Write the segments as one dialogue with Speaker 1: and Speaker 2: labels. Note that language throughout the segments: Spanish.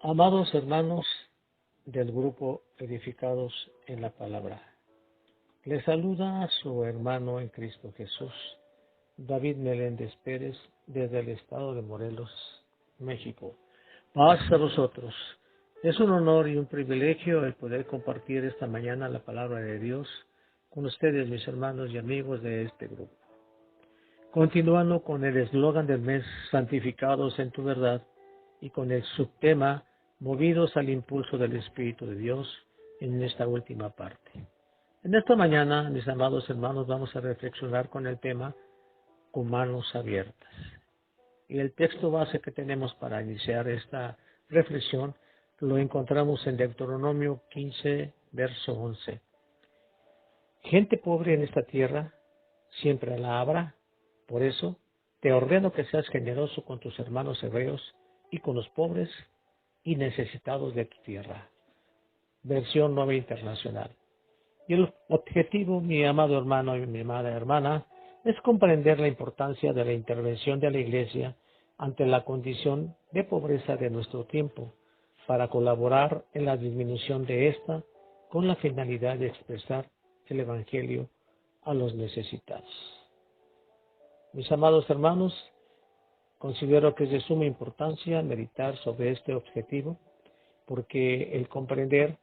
Speaker 1: Amados hermanos del grupo Edificados en la Palabra, les saluda a su hermano en Cristo Jesús, David Meléndez Pérez, desde el estado de Morelos, México. Paz a vosotros. Es un honor y un privilegio el poder compartir esta mañana la palabra de Dios con ustedes, mis hermanos y amigos de este grupo. Continuando con el eslogan del mes, santificados en tu verdad, y con el subtema, movidos al impulso del Espíritu de Dios, en esta última parte. En esta mañana, mis amados hermanos, vamos a reflexionar con el tema, con manos abiertas. Y el texto base que tenemos para iniciar esta reflexión lo encontramos en Deuteronomio 15, verso 11. Gente pobre en esta tierra siempre la habrá. Por eso, te ordeno que seas generoso con tus hermanos hebreos y con los pobres y necesitados de tu tierra. Versión Nueva Internacional. Y el objetivo, mi amado hermano y mi amada hermana, es comprender la importancia de la intervención de la Iglesia ante la condición de pobreza de nuestro tiempo, para colaborar en la disminución de esta con la finalidad de expresar el Evangelio a los necesitados. Mis amados hermanos, considero que es de suma importancia meditar sobre este objetivo, porque el comprender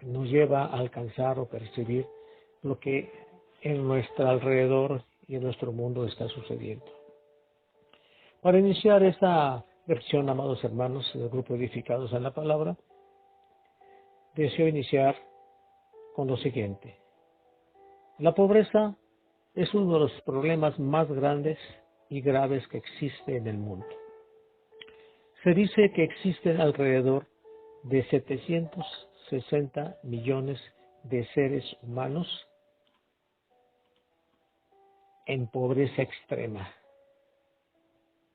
Speaker 1: nos lleva a alcanzar o percibir lo que en nuestro alrededor y en nuestro mundo está sucediendo. Para iniciar esta reflexión, amados hermanos del grupo Edificados en la Palabra, deseo iniciar con lo siguiente. La pobreza es uno de los problemas más grandes y graves que existe en el mundo. Se dice que existen alrededor de 760 millones de seres humanos en pobreza extrema.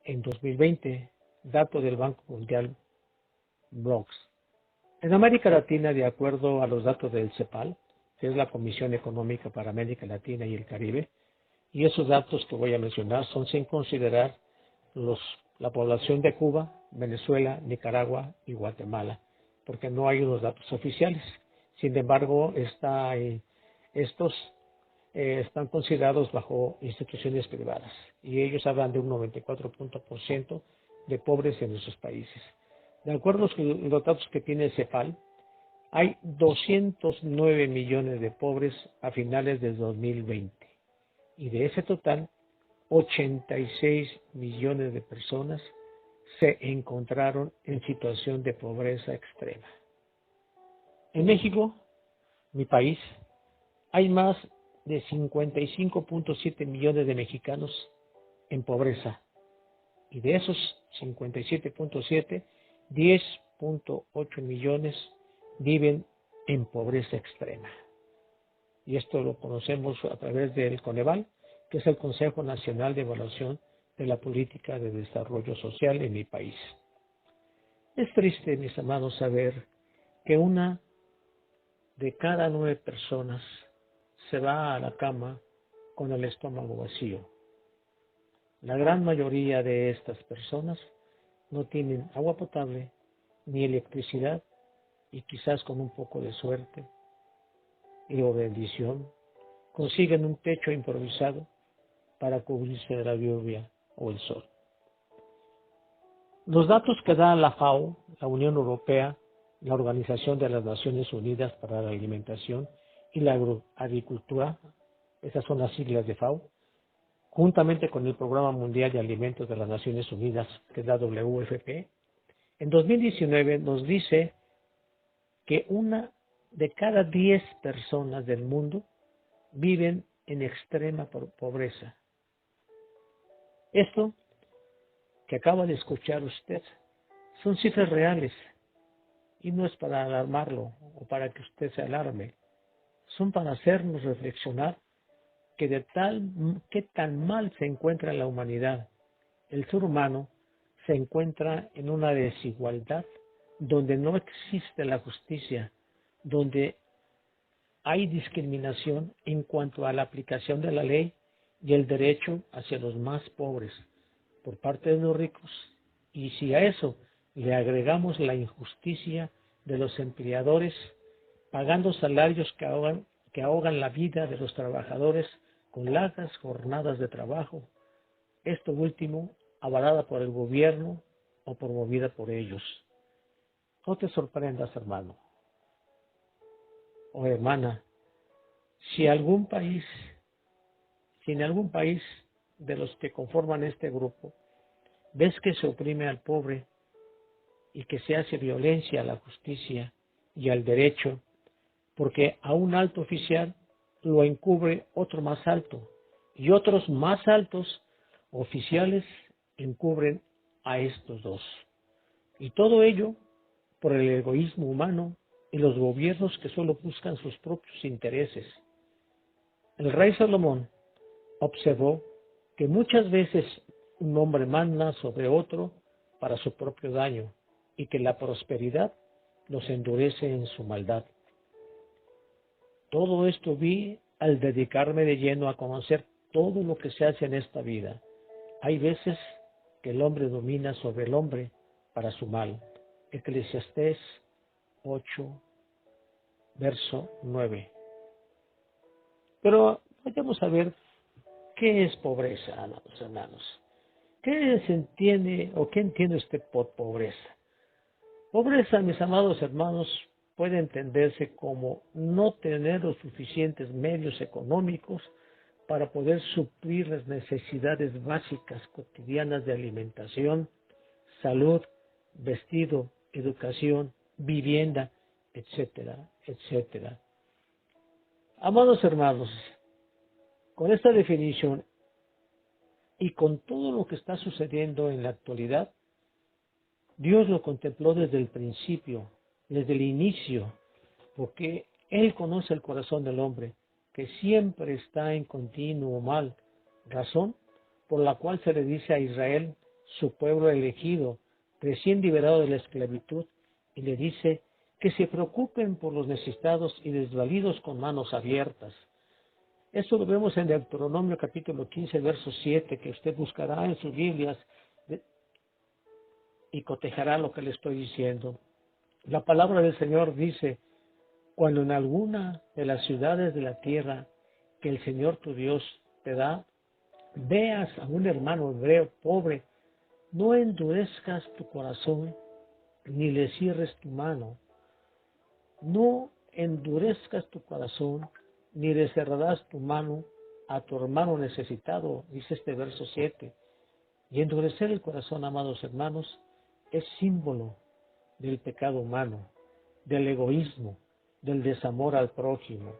Speaker 1: En 2020, dato del Banco Mundial Brooks. En América Latina, de acuerdo a los datos del CEPAL, que es la Comisión Económica para América Latina y el Caribe, y esos datos que voy a mencionar son sin considerar la población de Cuba, Venezuela, Nicaragua y Guatemala, porque no hay unos datos oficiales. Sin embargo, estos están considerados bajo instituciones privadas y ellos hablan de un 94% de pobres en nuestros países. De acuerdo con los datos que tiene el CEPAL, hay 209 millones de pobres a finales de 2020 y de ese total, 86 millones de personas se encontraron en situación de pobreza extrema. En México, mi país, hay más de 55.7 millones de mexicanos en pobreza. Y de esos 57.7, 10.8 millones viven en pobreza extrema. Y esto lo conocemos a través del Coneval, que es el Consejo Nacional de Evaluación de la Política de Desarrollo Social en mi país. Es triste, mis amados, saber que una de cada 9 personas se va a la cama con el estómago vacío. La gran mayoría de estas personas no tienen agua potable ni electricidad y quizás con un poco de suerte o bendición consiguen un techo improvisado para cubrirse de la lluvia o el sol. Los datos que da la FAO, la Unión Europea, la Organización de las Naciones Unidas para la Alimentación y la Agricultura, esas son las siglas de FAO, juntamente con el Programa Mundial de Alimentos de las Naciones Unidas, que es la WFP, en 2019 nos dice que una de cada 10 personas del mundo viven en extrema pobreza. Esto que acaba de escuchar usted son cifras reales y no es para alarmarlo o para que usted se alarme, son para hacernos reflexionar que qué tan mal se encuentra la humanidad. El ser humano se encuentra en una desigualdad donde no existe la justicia, donde hay discriminación en cuanto a la aplicación de la ley y el derecho hacia los más pobres por parte de los ricos. Y si a eso le agregamos la injusticia de los empleadores, pagando salarios que ahogan la vida de los trabajadores con largas jornadas de trabajo, esto último avalada por el gobierno o promovida por ellos. No te sorprendas, hermano o hermana, si en algún país de los que conforman este grupo ves que se oprime al pobre y que se hace violencia a la justicia y al derecho, porque a un alto oficial lo encubre otro más alto, y otros más altos oficiales encubren a estos dos. Y todo ello por el egoísmo humano y los gobiernos que solo buscan sus propios intereses. El rey Salomón observó que muchas veces un hombre manda sobre otro para su propio daño y que la prosperidad los endurece en su maldad. Todo esto vi al dedicarme de lleno a conocer todo lo que se hace en esta vida. Hay veces que el hombre domina sobre el hombre para su mal. Eclesiastés 8, verso 9. Pero vayamos a ver qué es pobreza, amados hermanos. ¿Qué se entiende o qué entiende usted por pobreza? Pobreza, mis amados hermanos, puede entenderse como no tener los suficientes medios económicos para poder suplir las necesidades básicas cotidianas de alimentación, salud, vestido, educación, vivienda, etcétera, etcétera. Amados hermanos, con esta definición y con todo lo que está sucediendo en la actualidad, Dios lo contempló desde el principio, desde el inicio, porque Él conoce el corazón del hombre, que siempre está en continuo mal, razón por la cual se le dice a Israel, su pueblo elegido, recién liberado de la esclavitud, y le dice que se preocupen por los necesitados y desvalidos con manos abiertas. Esto lo vemos en Deuteronomio capítulo 15, verso 7, que usted buscará en sus Biblias y cotejará lo que le estoy diciendo. La palabra del Señor dice, cuando en alguna de las ciudades de la tierra que el Señor tu Dios te da, veas a un hermano hebreo pobre, no endurezcas tu corazón ni le cierres tu mano. No endurezcas tu corazón ni le cerrarás tu mano a tu hermano necesitado, dice este verso 7. Y endurecer el corazón, amados hermanos, es símbolo del pecado humano, del egoísmo, del desamor al prójimo.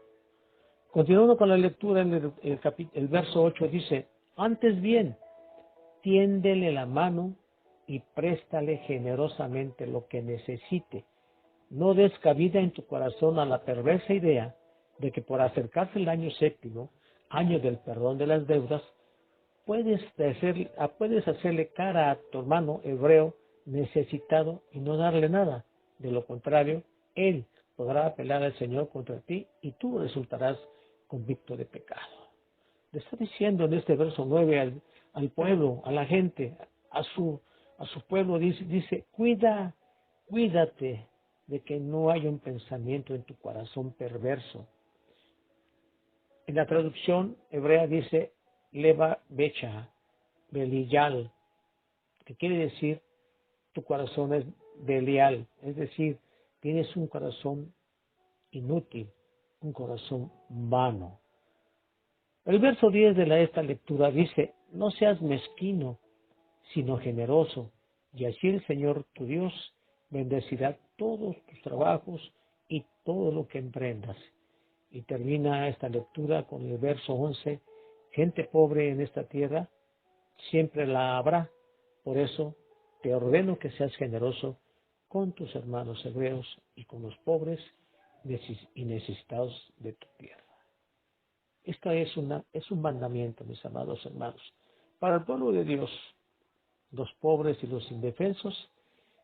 Speaker 1: Continuando con la lectura, en el verso 8 dice, antes bien, tiéndele la mano y préstale generosamente lo que necesite. No des cabida en tu corazón a la perversa idea de que por acercarse el año séptimo, año del perdón de las deudas, puedes hacerle cara a tu hermano hebreo necesitado y no darle nada. De lo contrario, él podrá apelar al Señor contra ti y tú resultarás convicto de pecado. Le está diciendo en este verso 9 al pueblo, a la gente, a su pueblo, dice, cuídate de que no haya un pensamiento en tu corazón perverso. En la traducción hebrea dice, leva becha, beliyal, que quiere decir tu corazón es belial, es decir, tienes un corazón inútil, un corazón vano. El verso 10 de esta lectura dice, no seas mezquino, sino generoso, y así el Señor tu Dios bendecirá todos tus trabajos y todo lo que emprendas. Y termina esta lectura con el verso 11, gente pobre en esta tierra siempre la habrá, por eso te ordeno que seas generoso con tus hermanos hebreos y con los pobres y necesitados de tu tierra. Esta es un mandamiento, mis amados hermanos. Para el pueblo de Dios, los pobres y los indefensos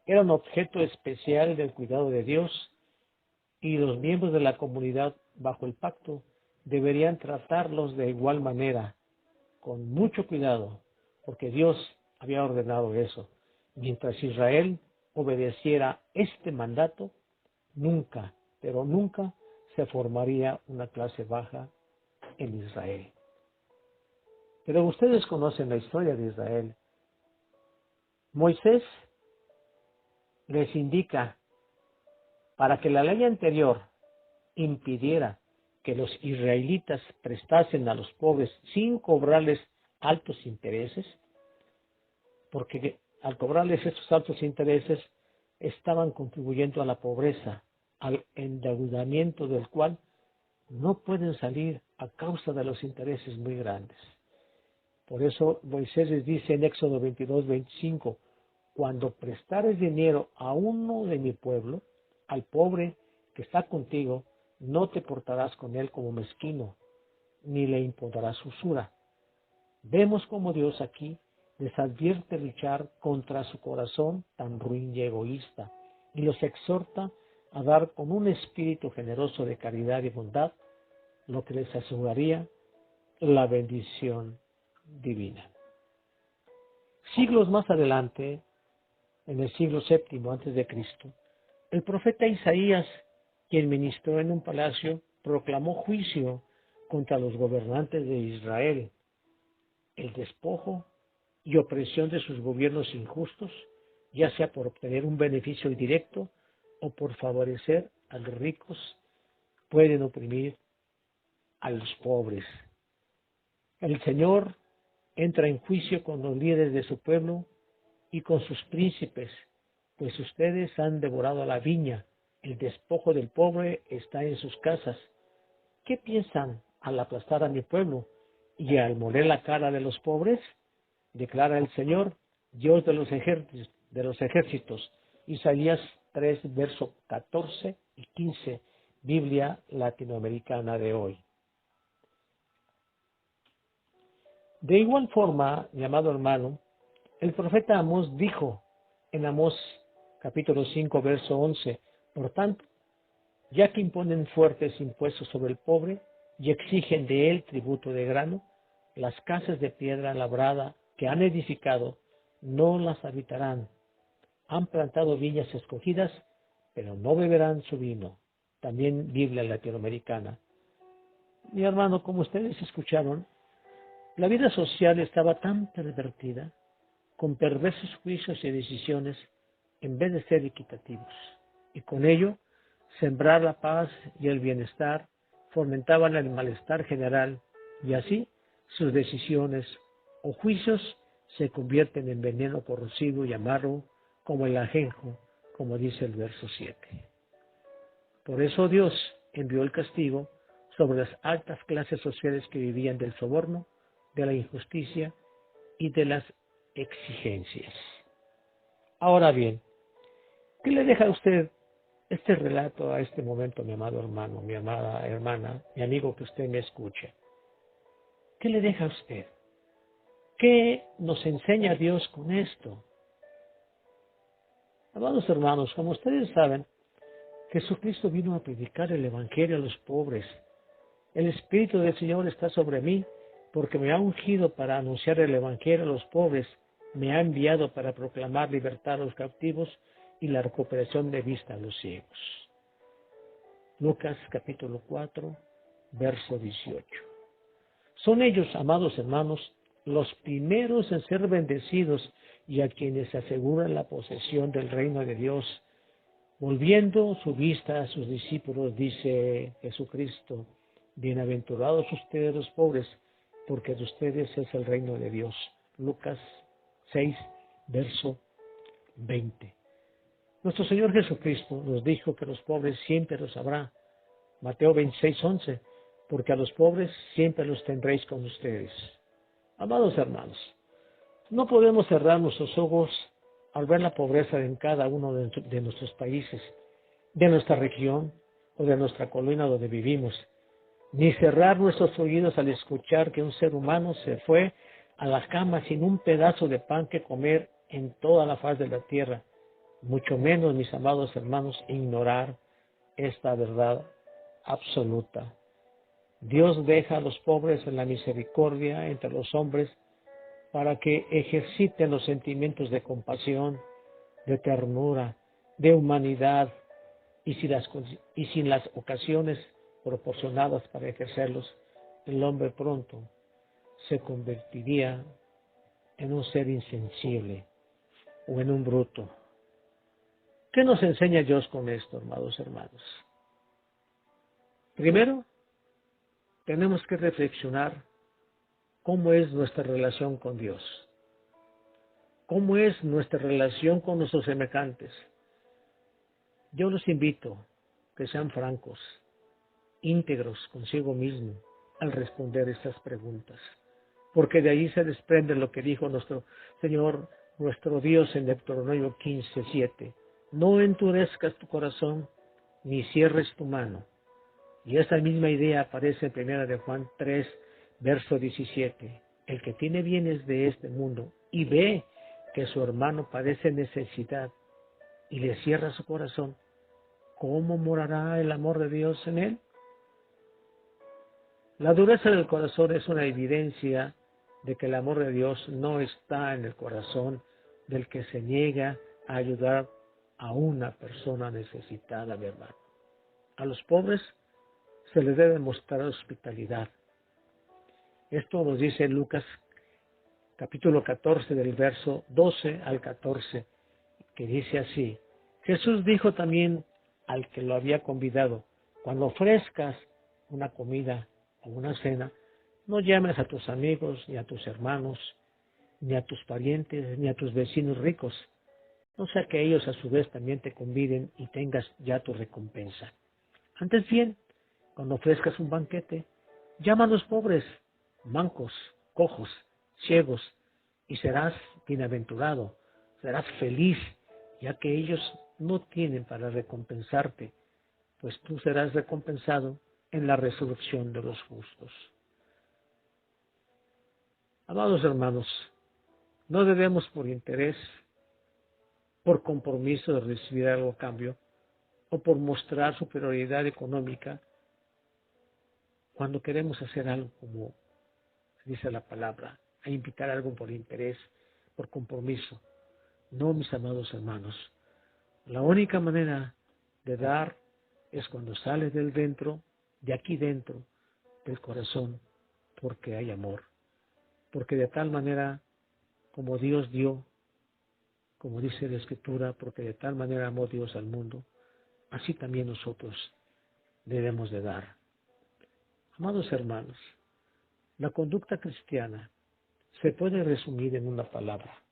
Speaker 1: eran objeto especial del cuidado de Dios y los miembros de la comunidad bajo el pacto deberían tratarlos de igual manera, con mucho cuidado, porque Dios había ordenado eso. Mientras Israel obedeciera este mandato, nunca, pero nunca se formaría una clase baja en Israel. Pero ustedes conocen la historia de Israel. Moisés les indica, para que la ley anterior impidiera que los israelitas prestasen a los pobres sin cobrarles altos intereses, porque al cobrarles estos altos intereses estaban contribuyendo a la pobreza, al endeudamiento del cual no pueden salir a causa de los intereses muy grandes. Por eso Moisés les dice en Éxodo 22:25, cuando prestares dinero a uno de mi pueblo, al pobre que está contigo, no te portarás con él como mezquino, ni le imponderás usura. Vemos como Dios aquí les advierte luchar contra su corazón tan ruin y egoísta, y los exhorta a dar con un espíritu generoso de caridad y bondad, lo que les aseguraría la bendición divina. Siglos más adelante, en el siglo VII antes de Cristo, el profeta Isaías, quien ministró en un palacio, proclamó juicio contra los gobernantes de Israel, el despojo y opresión de sus gobiernos injustos, ya sea por obtener un beneficio directo o por favorecer a los ricos, pueden oprimir a los pobres. El Señor entra en juicio con los líderes de su pueblo y con sus príncipes, pues ustedes han devorado la viña, el despojo del pobre está en sus casas. ¿Qué piensan al aplastar a mi pueblo y al moler la cara de los pobres? Declara el Señor, Dios de los ejércitos. Isaías 3, versos 14 y 15, Biblia latinoamericana de hoy. De igual forma, mi amado hermano, el profeta Amós dijo en Amós capítulo 5, verso 11, por tanto, ya que imponen fuertes impuestos sobre el pobre y exigen de él tributo de grano, las casas de piedra labrada que han edificado no las habitarán. Han plantado viñas escogidas, pero no beberán su vino. También Biblia latinoamericana. Mi hermano, como ustedes escucharon, la vida social estaba tan pervertida, con perversos juicios y decisiones, en vez de ser equitativos. Y con ello, sembrar la paz y el bienestar, fomentaban el malestar general, y así sus decisiones o juicios se convierten en veneno corrosivo y amargo, como el ajenjo, como dice el verso 7. Por eso Dios envió el castigo sobre las altas clases sociales que vivían del soborno, de la injusticia y de las exigencias. Ahora bien, ¿qué le deja a usted este relato a este momento, mi amado hermano, mi amada hermana, mi amigo que usted me escucha? ¿Qué le deja a usted? ¿Qué nos enseña Dios con esto? Amados hermanos, como ustedes saben, Jesucristo vino a predicar el Evangelio a los pobres. El Espíritu del Señor está sobre mí porque me ha ungido para anunciar el Evangelio a los pobres, me ha enviado para proclamar libertad a los cautivos y la recuperación de vista a los ciegos. Lucas capítulo 4, verso 18. Son ellos, amados hermanos, los primeros en ser bendecidos y a quienes aseguran la posesión del reino de Dios. Volviendo su vista a sus discípulos, dice Jesucristo, bienaventurados ustedes los pobres, porque de ustedes es el reino de Dios. Lucas 6, verso 20. Nuestro Señor Jesucristo nos dijo que los pobres siempre los habrá. Mateo 26, 11, porque a los pobres siempre los tendréis con ustedes. Amados hermanos, no podemos cerrar nuestros ojos al ver la pobreza en cada uno de nuestros países, de nuestra región o de nuestra colonia donde vivimos, ni cerrar nuestros oídos al escuchar que un ser humano se fue a la cama sin un pedazo de pan que comer en toda la faz de la tierra, mucho menos, mis amados hermanos, ignorar esta verdad absoluta. Dios deja a los pobres en la misericordia entre los hombres para que ejerciten los sentimientos de compasión, de ternura, de humanidad y sin las ocasiones proporcionadas para ejercerlos, el hombre pronto se convertiría en un ser insensible o en un bruto. ¿Qué nos enseña Dios con esto, amados hermanos? Primero, tenemos que reflexionar cómo es nuestra relación con Dios, cómo es nuestra relación con nuestros semejantes. Yo los invito a que sean francos, íntegros consigo mismo al responder estas preguntas, porque de ahí se desprende lo que dijo nuestro Señor, nuestro Dios en Deuteronomio 15:7. No endurezcas tu corazón, ni cierres tu mano. Y esa misma idea aparece en 1 de Juan 3, verso 17. El que tiene bienes de este mundo y ve que su hermano padece necesidad y le cierra su corazón, ¿cómo morará el amor de Dios en él? La dureza del corazón es una evidencia de que el amor de Dios no está en el corazón del que se niega a ayudar a una persona necesitada, mi hermano. A los pobres se les debe mostrar hospitalidad. Esto nos dice Lucas capítulo 14 del verso 12 al 14, que dice así: Jesús dijo también al que lo había convidado, cuando ofrezcas una comida o una cena, no llames a tus amigos, ni a tus hermanos, ni a tus parientes, ni a tus vecinos ricos, no sea que ellos a su vez también te conviden y tengas ya tu recompensa. Antes bien, cuando ofrezcas un banquete, llama a los pobres, mancos, cojos, ciegos, y serás bienaventurado, serás feliz, ya que ellos no tienen para recompensarte, pues tú serás recompensado en la resurrección de los justos. Amados hermanos, no debemos por interés, por compromiso de recibir algo a cambio, o por mostrar superioridad económica, cuando queremos hacer algo como dice la palabra, a invitar a algo por interés, por compromiso. No, mis amados hermanos, la única manera de dar es cuando sale del dentro, de aquí dentro, del corazón, porque hay amor. Porque de tal manera como Dios dio, como dice la Escritura, porque de tal manera amó Dios al mundo, así también nosotros debemos de dar. Amados hermanos, la conducta cristiana se puede resumir en una palabra: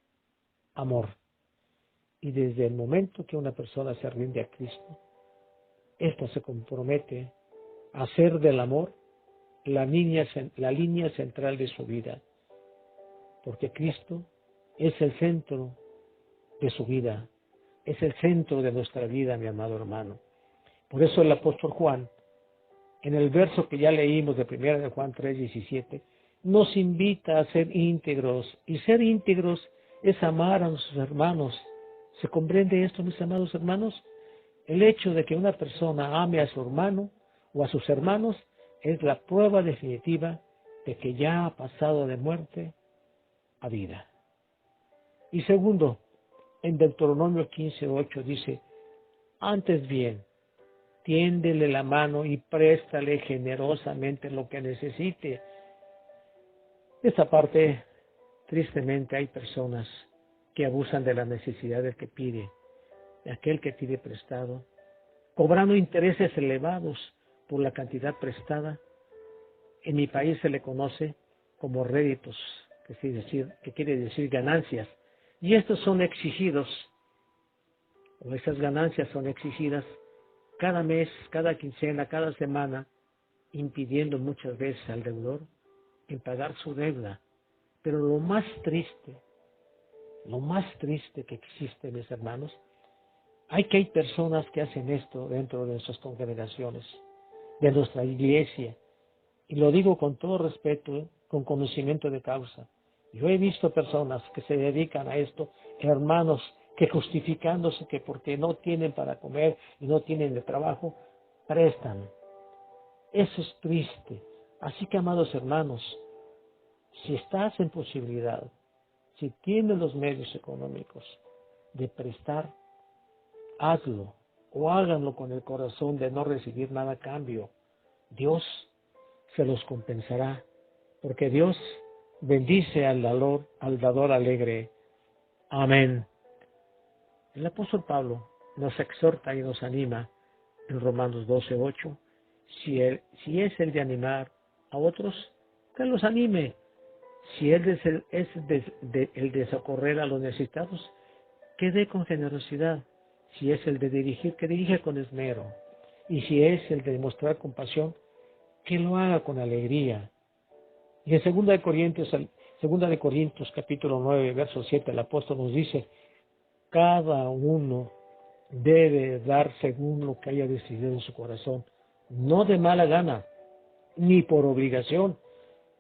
Speaker 1: amor. Y desde el momento que una persona se rinde a Cristo, ésta se compromete a hacer del amor la línea central de su vida, porque Cristo es el centro de su vida, es el centro de nuestra vida, mi amado hermano. Por eso el apóstol Juan, en el verso que ya leímos de 1 de Juan 3:17, nos invita a ser íntegros, y ser íntegros es amar a nuestros hermanos. ¿Se comprende esto, mis amados hermanos? El hecho de que una persona ame a su hermano o a sus hermanos es la prueba definitiva de que ya ha pasado de muerte a vida. Y segundo, en Deuteronomio 15:8 dice: antes bien, tiéndele la mano y préstale generosamente lo que necesite. Esta parte, tristemente, hay personas que abusan de la necesidad del que pide, de aquel que pide prestado, cobrando intereses elevados por la cantidad prestada. En mi país se le conoce como réditos, que quiere decir ganancias, y estos son exigidos, o esas ganancias son exigidas cada mes, cada quincena, cada semana, impidiendo muchas veces al deudor en pagar su deuda. Pero lo más triste que existe, mis hermanos, hay personas que hacen esto dentro de nuestras congregaciones, de nuestra iglesia, y lo digo con todo respeto, con conocimiento de causa. Yo he visto personas que se dedican a esto, hermanos, que justificándose que porque no tienen para comer y no tienen de trabajo, prestan. Eso es triste. Así que, amados hermanos, si estás en posibilidad, si tienes los medios económicos, de prestar, hazlo, o háganlo con el corazón de no recibir nada a cambio. Dios se los compensará, porque Dios bendice al dador alegre. Amén. El apóstol Pablo nos exhorta y nos anima en Romanos 12:8. Si es el de animar a otros, que los anime. Si él es el de socorrer a los necesitados, que dé con generosidad. Si es el de dirigir, que dirija con esmero. Y si es el de mostrar compasión, que lo haga con alegría. Y en 2 Corintios capítulo 9, verso 7, el apóstol nos dice, cada uno debe dar según lo que haya decidido en su corazón, no de mala gana, ni por obligación,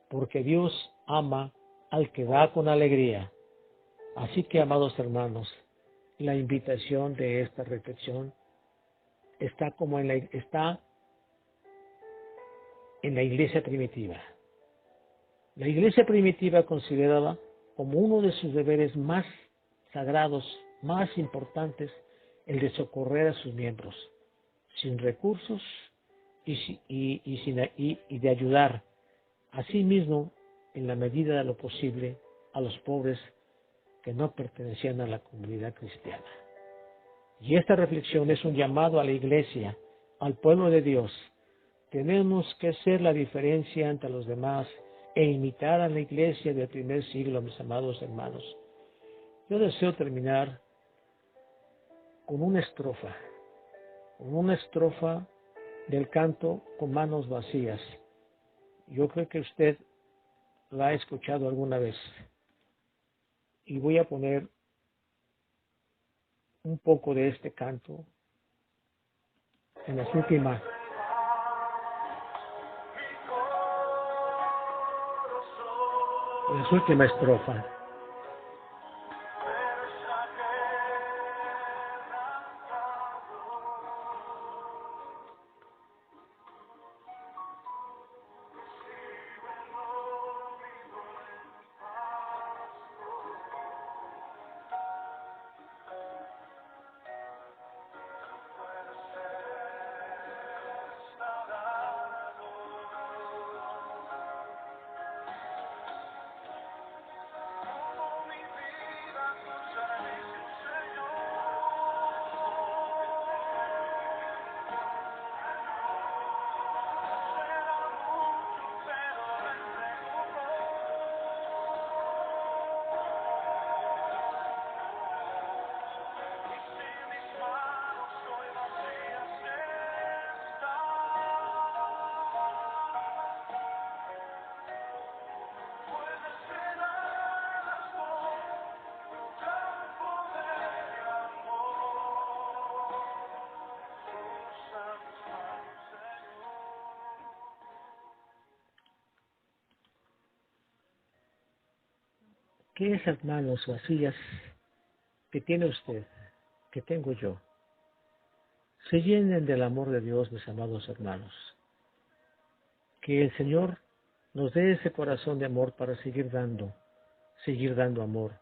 Speaker 1: porque Dios ama al que da con alegría. Así que, amados hermanos, la invitación de esta reflexión está en la iglesia primitiva. La iglesia primitiva consideraba como uno de sus deberes más sagrados, más importantes, el de socorrer a sus miembros, sin recursos y de ayudar, asimismo, en la medida de lo posible, a los pobres que no pertenecían a la comunidad cristiana. Y esta reflexión es un llamado a la iglesia, al pueblo de Dios. Tenemos que ser la diferencia entre los demás e imitar a la iglesia del primer siglo, mis amados hermanos. Yo deseo terminar con una estrofa del canto Con manos vacías. Yo creo que usted la ha escuchado alguna vez. Y voy a poner un poco de este canto en la última estrofa. Que esas manos vacías que tiene usted, que tengo yo, se llenen del amor de Dios, mis amados hermanos. Que el Señor nos dé ese corazón de amor para seguir dando amor.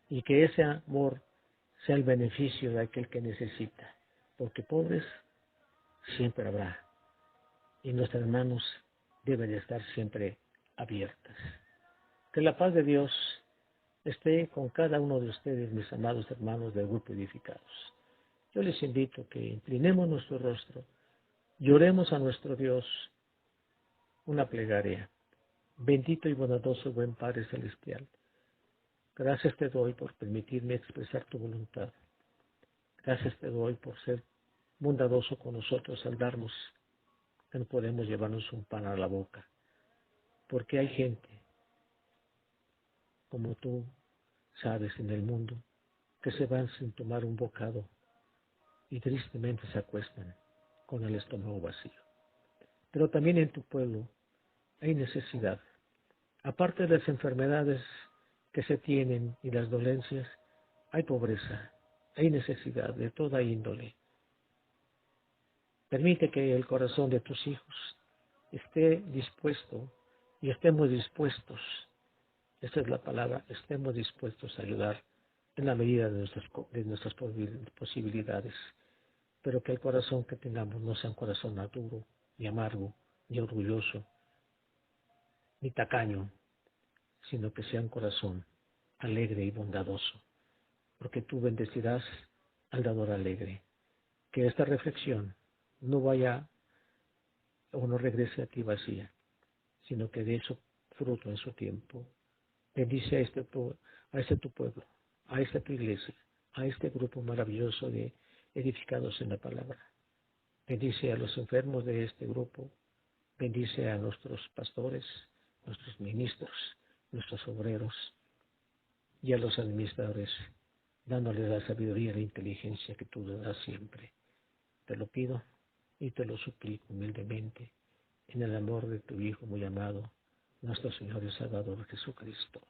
Speaker 1: Y que ese amor sea el beneficio de aquel que necesita. Porque pobres siempre habrá. Y nuestras manos deben de estar siempre abiertas. Que la paz de Dios esté con cada uno de ustedes, mis amados hermanos del grupo Edificados. Yo les invito a que inclinemos nuestro rostro, lloremos a nuestro Dios una plegaria. Bendito y bondadoso buen Padre Celestial, gracias te doy por permitirme expresar tu voluntad. Gracias te doy por ser bondadoso con nosotros al darnos que no podemos llevarnos un pan a la boca. Porque hay gente, como tú sabes, en el mundo, que se van sin tomar un bocado y tristemente se acuestan con el estómago vacío. Pero también en tu pueblo hay necesidad. Aparte de las enfermedades que se tienen y las dolencias, hay pobreza, hay necesidad de toda índole. Permite que el corazón de tus hijos esté dispuesto y estemos dispuestos, esta es la palabra, estemos dispuestos a ayudar en la medida de nuestras posibilidades, pero que el corazón que tengamos no sea un corazón maduro, ni amargo, ni orgulloso, ni tacaño, sino que sea un corazón alegre y bondadoso, porque tú bendecirás al dador alegre. Que esta reflexión no vaya o no regrese a ti vacía, sino que dé su fruto en su tiempo. Bendice a este tu pueblo, a esta tu iglesia, a este grupo maravilloso de edificados en la palabra. Bendice a los enfermos de este grupo, bendice a nuestros pastores, nuestros ministros, nuestros obreros y a los administradores, dándoles la sabiduría y la inteligencia que tú le das siempre. Te lo pido y te lo suplico humildemente, en el amor de tu Hijo muy amado, nuestro Señor y Salvador Jesucristo.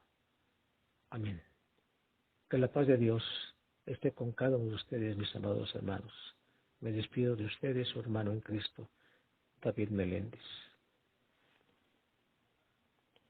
Speaker 1: Amén. Que la paz de Dios esté con cada uno de ustedes, mis amados hermanos. Me despido de ustedes, su hermano en Cristo, David Meléndez.